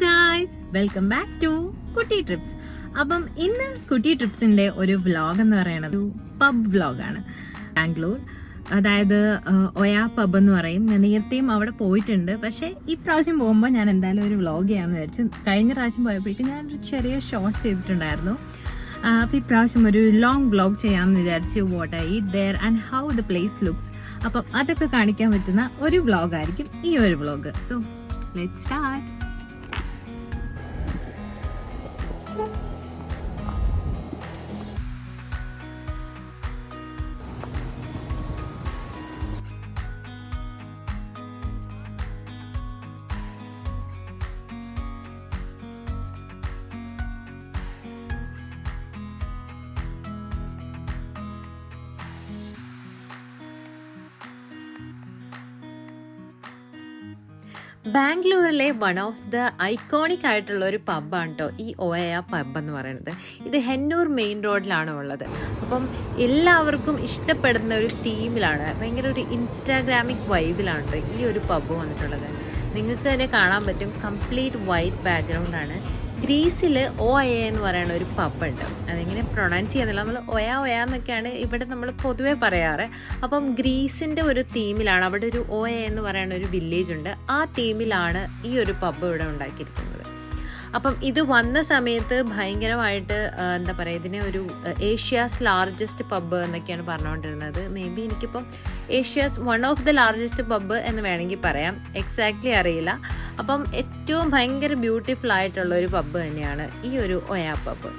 Guys, welcome back to കുട്ടി TRIPS. അപ്പം ഇന്ന് കുട്ടി ട്രിപ്സിന്റെ ഒരു വ്ലോഗ് എന്ന് പറയുന്നത് ഒരു പബ് വ്ലോഗാണ്. ബാംഗ്ലൂർ, അതായത് ഒയാ പബ് എന്ന് പറയും. ഞാൻ നേരത്തെയും അവിടെ പോയിട്ടുണ്ട്, പക്ഷെ ഈ പ്രാവശ്യം പോകുമ്പോൾ ഞാൻ എന്തായാലും ഒരു വ്ലോഗ് ചെയ്യാമെന്ന് വിചാരിച്ചു. കഴിഞ്ഞ പ്രാവശ്യം പോയപ്പോഴേക്കും ഞാനൊരു ചെറിയ ഷോർട്ട് ചെയ്തിട്ടുണ്ടായിരുന്നു. അപ്പോൾ ഈ പ്രാവശ്യം ഒരു ലോങ് വ്ലോഗ് ചെയ്യാമെന്ന് വിചാരിച്ചു. What I eat there and how the place looks. അപ്പം അതൊക്കെ കാണിക്കാൻ പറ്റുന്ന ഒരു വ്ലോഗായിരിക്കും ഈ ഒരു വ്ലോഗ്. So let's start. ബാംഗ്ലൂരിലെ വൺ ഓഫ് ദ ഐക്കോണിക് ആയിട്ടുള്ള ഒരു പബ്ബാണ് കേട്ടോ ഈ ഒയ പബ് എന്ന് പറയുന്നത്. ഇത് ഹെന്നൂർ മെയിൻ റോഡിലാണ് ഉള്ളത്. അപ്പം എല്ലാവർക്കും ഇഷ്ടപ്പെടുന്ന ഒരു തീമിലാണ്, ഭയങ്കര ഒരു ഇൻസ്റ്റാഗ്രാമിക് വൈബിലാണ് ഈ ഒരു പബ്ബ് വന്നിട്ടുള്ളത്. നിങ്ങൾക്ക് തന്നെ കാണാൻ പറ്റും, കംപ്ലീറ്റ് വൈറ്റ് ബാക്ക്ഗ്രൗണ്ടാണ്. ഗ്രീസിൽ ഒയ എന്ന് പറയുന്ന ഒരു പബ്ബുണ്ട്. അതെങ്ങനെ പ്രൊണൗൺസ് ചെയ്യുന്നില്ല, നമ്മൾ ഒയ എന്നൊക്കെയാണ് ഇവിടെ നമ്മൾ പൊതുവേ പറയാറ്. അപ്പം ഗ്രീസിൻ്റെ ഒരു തീമിലാണ്, അവിടെ ഒരു ഒയ എന്ന് പറയുന്ന ഒരു വില്ലേജ് ഉണ്ട്. ആ തീമിലാണ് ഈ ഒരു പബ്ബ് ഇവിടെ ഉണ്ടാക്കിയിരിക്കുന്നത്. അപ്പം ഇത് വന്ന സമയത്ത് ഭയങ്കരമായിട്ട് എന്താ പറയുക, ഇതിനെ ഒരു ഏഷ്യാസ് ലാർജസ്റ്റ് പബ്ബ് എന്നൊക്കെയാണ് പറഞ്ഞുകൊണ്ടിരുന്നത്. മേ ബി എനിക്കിപ്പം Asia's one of the largest pub എന്ന് വേണമെങ്കിൽ പറയാം, എക്സാക്ട്ലി അറിയില്ല. അപ്പം ഏറ്റവും ഭയങ്കര ബ്യൂട്ടിഫുൾ ആയിട്ടുള്ള ഒരു പബ്ബ് തന്നെയാണ് ഈ ഒരു ഒയ പബ്ബ്.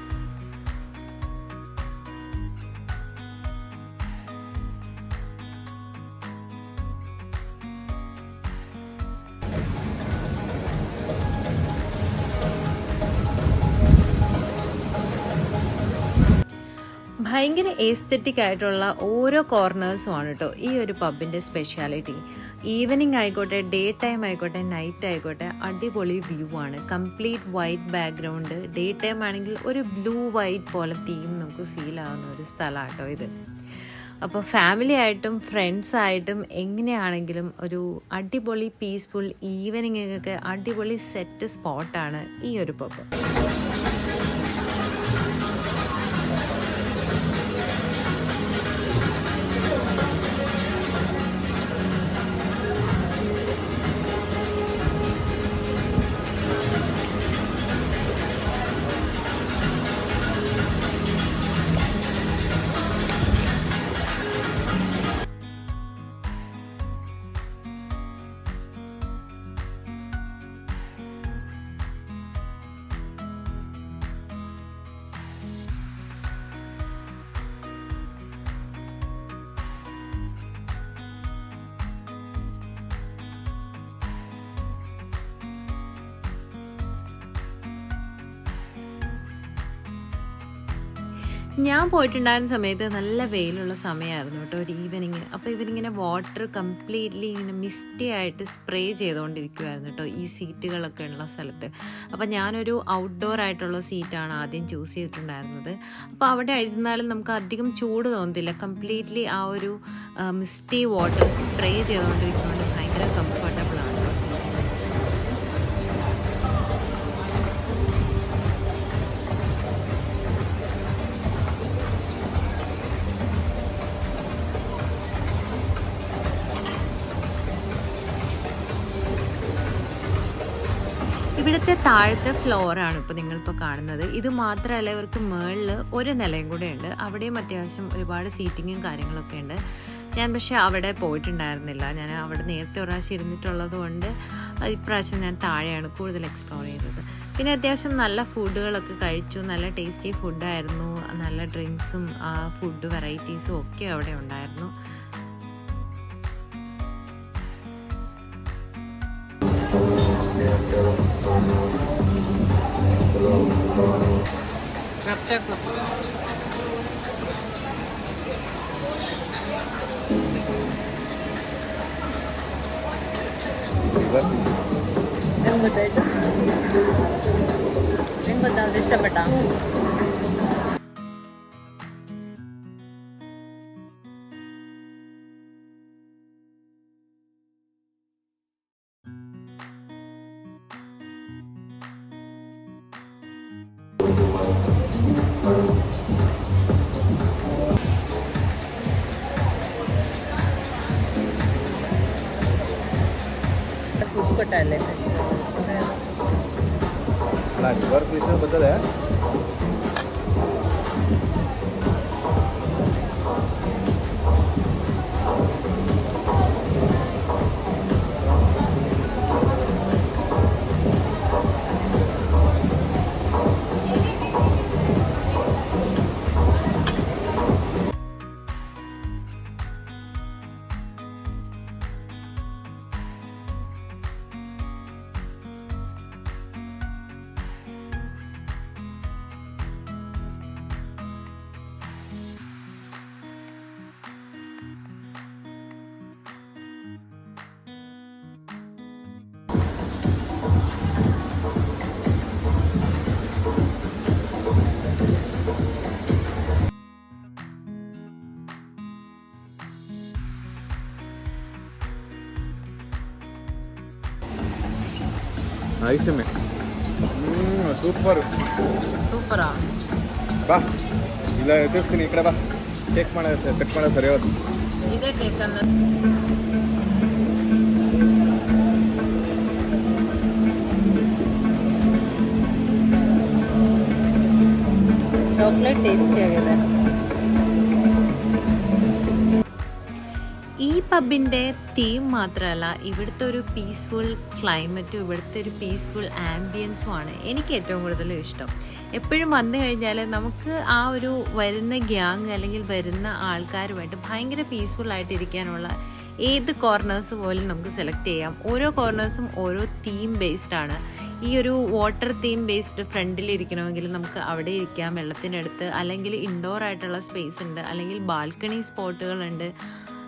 ഭയങ്കര എസ്തെറ്റിക് ആയിട്ടുള്ള ഓരോ കോർണേഴ്സും ആണ് കേട്ടോ ഈ ഒരു പബ്ബിൻ്റെ സ്പെഷ്യാലിറ്റി. ഈവനിങ് ആയിക്കോട്ടെ, ഡേ ടൈം ആയിക്കോട്ടെ, നൈറ്റ് ആയിക്കോട്ടെ, അടിപൊളി വ്യൂ ആണ്. Complete white background. Day time ആണെങ്കിൽ ഒരു ബ്ലൂ വൈറ്റ് പോലെ തീം നമുക്ക് ഫീൽ ആവുന്ന ഒരു സ്ഥലമാണ് കേട്ടോ ഇത്. അപ്പോൾ ഫാമിലി ആയിട്ടും ഫ്രണ്ട്സായിട്ടും എങ്ങനെയാണെങ്കിലും ഒരു അടിപൊളി പീസ്ഫുൾ ഈവനിങ്ങൊക്കെ അടിപൊളി സെറ്റ് സ്പോട്ടാണ് ഈ ഒരു പബ്ബ്. ഞാൻ പോയിട്ടുണ്ടായിരുന്ന സമയത്ത് നല്ല വെയിലുള്ള സമയമായിരുന്നു കേട്ടോ, ഒരു ഈവനിങ്. അപ്പോൾ ഇവരിങ്ങനെ വാട്ടർ കംപ്ലീറ്റ്ലി ഇങ്ങനെ മിസ്റ്റി ആയിട്ട് സ്പ്രേ ചെയ്തുകൊണ്ടിരിക്കുമായിരുന്നു കേട്ടോ ഈ സീറ്റുകളൊക്കെ ഉള്ള സ്ഥലത്ത്. അപ്പോൾ ഞാനൊരു ഔട്ട്ഡോർ ആയിട്ടുള്ള സീറ്റാണ് ആദ്യം ചൂസ് ചെയ്തിട്ടുണ്ടായിരുന്നത്. അപ്പോൾ അവിടെ ഇരുന്നാലും നമുക്ക് അധികം ചൂട് തോന്നത്തില്ല. കംപ്ലീറ്റ്ലി ആ ഒരു മിസ്റ്റി വാട്ടർ സ്പ്രേ ചെയ്തുകൊണ്ടിരിക്കുന്നതുകൊണ്ട് ഭയങ്കര കംഫർട്ടബിൾ ആണ് കേട്ടോ സീറ്റ്. ഇവിടുത്തെ താഴത്തെ ഫ്ലോറാണ് ഇപ്പോൾ നിങ്ങളിപ്പോൾ കാണുന്നത്. ഇത് മാത്രമല്ല, ഇവർക്ക് മുകളിൽ ഒരു നിലയും കൂടെ ഉണ്ട്. അവിടെയും അത്യാവശ്യം ഒരുപാട് സീറ്റിങ്ങും കാര്യങ്ങളൊക്കെ ഉണ്ട്. ഞാൻ പക്ഷേ അവിടെ പോയിട്ടുണ്ടായിരുന്നില്ല. ഞാൻ അവിടെ നേരത്തെ ഒരു പ്രാവശ്യം ഇരുന്നിട്ടുള്ളത് കൊണ്ട് ഇപ്രാവശ്യം ഞാൻ താഴെയാണ് കൂടുതൽ എക്സ്പ്ലോർ ചെയ്തത്. പിന്നെ അത്യാവശ്യം നല്ല ഫുഡുകളൊക്കെ കഴിച്ചു. നല്ല ടേസ്റ്റി ഫുഡായിരുന്നു. നല്ല ഡ്രിങ്ക്സും ഫുഡ് വെറൈറ്റീസും ഒക്കെ അവിടെ ഉണ്ടായിരുന്നു. ഇഷ്ടപ്പെട്ടോ? കൊട്ടല്ലേ रिवर क्रिएशन बद्दल आहे. ಐಸಮೆ ಸೂಪರ್ ಸೂಪರಾ ಬಾ ಇಲ್ಲ ಎದುರಿಸ್ತೀನಿ ಈ ಕಡೆ ಬಾ ಚೆಕ್ ಮಾಡೋದು ಚೆಕ್ ಮಾಡೋದು ಸರಿ ಹೋದು ಇದೇ ಕೇಕ್ ಅಂದ್ರೆ ಚಾಕ್ಲೇಟ್ ಟೇಸ್ಟಿ ಆಗಿದೆ. ഈ പബ്ബിൻ്റെ തീം മാത്രമല്ല ഇവിടുത്തെ ഒരു പീസ്ഫുൾ ക്ലൈമറ്റും ഇവിടുത്തെ ഒരു പീസ്ഫുൾ ആംബിയൻസും ആണ് എനിക്ക് ഏറ്റവും കൂടുതൽ ഇഷ്ടം. എപ്പോഴും വന്നു കഴിഞ്ഞാൽ നമുക്ക് ആ ഒരു വരുന്ന ഗ്യാങ് അല്ലെങ്കിൽ വരുന്ന ആൾക്കാരുമായിട്ട് ഭയങ്കര പീസ്ഫുൾ ആയിട്ട് ഇരിക്കാനുള്ള ഏത് കോർണേഴ്സ് പോലും നമുക്ക് സെലക്ട് ചെയ്യാം. ഓരോ കോർണേഴ്സും ഓരോ തീം ബേസ്ഡ് ആണ്. ഈ ഒരു വാട്ടർ തീം ബേസ്ഡ് ഫ്രണ്ടിൽ ഇരിക്കണമെങ്കിൽ നമുക്ക് അവിടെ ഇരിക്കാം വെള്ളത്തിനടുത്ത്, അല്ലെങ്കിൽ ഇൻഡോർ ആയിട്ടുള്ള സ്പേസ് ഉണ്ട്, അല്ലെങ്കിൽ ബാൽക്കണി സ്പോട്ടുകളുണ്ട്,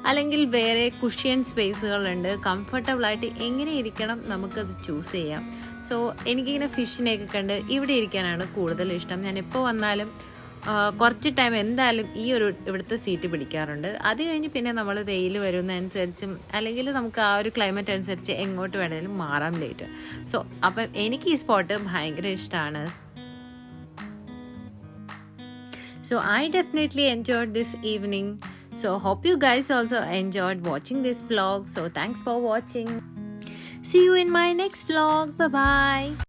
അല്ലെങ്കിൽ വേറെ കുഷ്യൻ സ്പേസുകളുണ്ട്. കംഫർട്ടബിളായിട്ട് എങ്ങനെ ഇരിക്കണം നമുക്കത് ചൂസ് ചെയ്യാം. സോ എനിക്കിങ്ങനെ ഫിഷിനെയൊക്കെ കണ്ട് ഇവിടെ ഇരിക്കാനാണ് കൂടുതൽ ഇഷ്ടം. ഞാൻ എപ്പോൾ വന്നാലും കുറച്ച് ടൈം എന്തായാലും ഈ ഒരു ഇവിടുത്തെ സീറ്റ് പിടിക്കാറുണ്ട്. അത് കഴിഞ്ഞ് പിന്നെ നമ്മൾ വെയിൽ വരുന്നതനുസരിച്ചും അല്ലെങ്കിൽ നമുക്ക് ആ ഒരു ക്ലൈമറ്റ് അനുസരിച്ച് എങ്ങോട്ട് വേണമെങ്കിലും മാറാം ലേറ്റ്. സോ അപ്പം എനിക്ക് ഈ സ്പോട്ട് ഭയങ്കര ഇഷ്ടമാണ്. So I definitely enjoyed this evening. So hope you guys also enjoyed watching this vlog. So thanks for watching. See you in my next vlog. Bye bye.